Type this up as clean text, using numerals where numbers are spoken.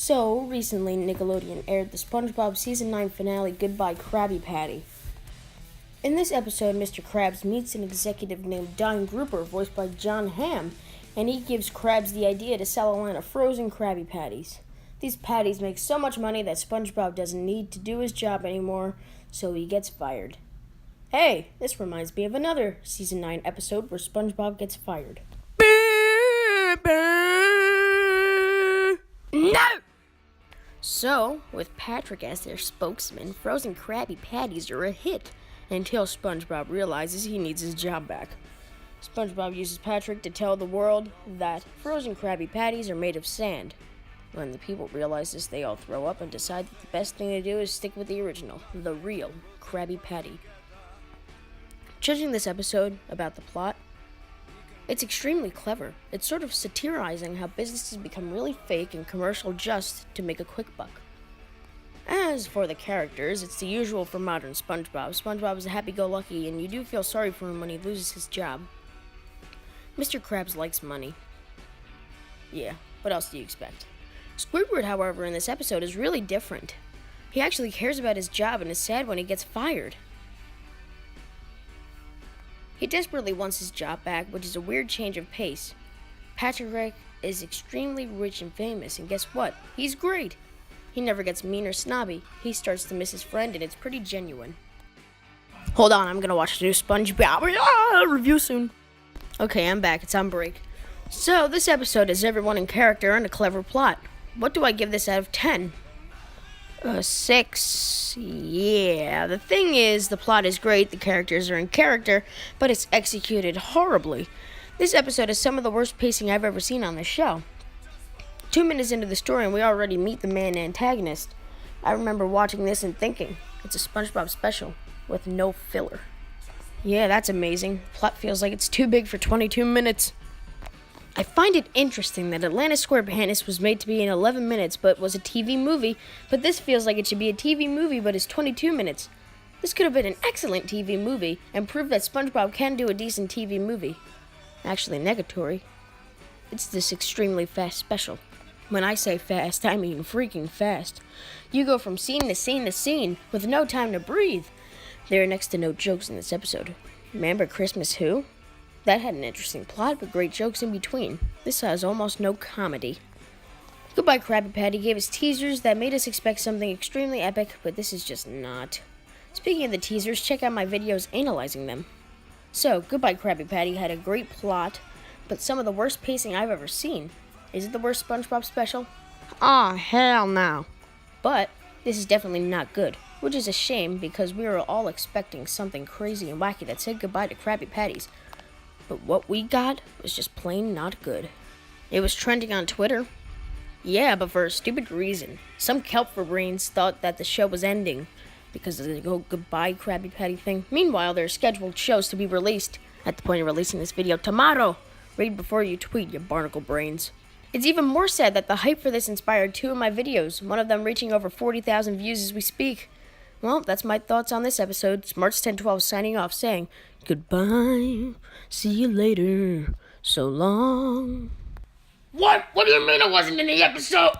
So, recently Nickelodeon aired the SpongeBob Season 9 finale, Goodbye Krabby Patty. In this episode, Mr. Krabs meets an executive named Don Grouper, voiced by John Hamm, and he gives Krabs the idea to sell a line of frozen Krabby Patties. These patties make so much money that SpongeBob doesn't need to do his job anymore, so he gets fired. Hey, this reminds me of another Season 9 episode where SpongeBob gets fired. No! So, with Patrick as their spokesman, frozen Krabby Patties are a hit until SpongeBob realizes he needs his job back. SpongeBob uses Patrick to tell the world that frozen Krabby Patties are made of sand. When the people realize this, they all throw up and decide that the best thing to do is stick with the original, the real Krabby Patty. Judging this episode about the plot, it's extremely clever. It's sort of satirizing how businesses become really fake and commercial just to make a quick buck. As for the characters, it's the usual for modern SpongeBob. SpongeBob is a happy-go-lucky, and you do feel sorry for him when he loses his job. Mr. Krabs likes money. Yeah, what else do you expect? Squidward, however, in this episode is really different. He actually cares about his job and is sad when he gets fired. He desperately wants his job back, which is a weird change of pace. Patrick is extremely rich and famous, and guess what? He's great. He never gets mean or snobby. He starts to miss his friend, and it's pretty genuine. Hold on, I'm gonna watch the new SpongeBob review soon. Okay, I'm back. It's on break. So, this episode is everyone in character and a clever plot. What do I give this out of 10? 6. Yeah, the thing is, the plot is great, the characters are in character, but it's executed horribly. This episode is some of the worst pacing I've ever seen on this show. 2 minutes into the story and we already meet the main antagonist. I remember watching this and thinking, it's a SpongeBob special with no filler. Yeah, that's amazing. Plot feels like it's too big for 22 minutes. I find it interesting that Atlanta Square Bandits was made to be in 11 minutes but was a TV movie, but this feels like it should be a TV movie but is 22 minutes. This could have been an excellent TV movie and proved that SpongeBob can do a decent TV movie. Actually, negatory. It's this extremely fast special. When I say fast, I mean freaking fast. You go from scene to scene to scene with no time to breathe. There are next to no jokes in this episode. Remember Christmas Who? That had an interesting plot, but great jokes in between. This has almost no comedy. Goodbye Krabby Patty gave us teasers that made us expect something extremely epic, but this is just not. Speaking of the teasers, check out my videos analyzing them. So, Goodbye Krabby Patty had a great plot, but some of the worst pacing I've ever seen. Is it the worst SpongeBob special? Aw, hell no. But this is definitely not good, which is a shame because we were all expecting something crazy and wacky that said goodbye to Krabby Patties. But what we got was just plain not good. It was trending on Twitter. Yeah, but for a stupid reason. Some kelp for brains thought that the show was ending because of the goodbye Krabby Patty thing. Meanwhile, there are scheduled shows to be released at the point of releasing this video tomorrow. Read before you tweet, you barnacle brains. It's even more sad that the hype for this inspired 2 of my videos, one of them reaching over 40,000 views as we speak. Well, that's my thoughts on this episode. Smarts1012 signing off saying, goodbye, see you later, so long. What? What do you mean I wasn't in the episode?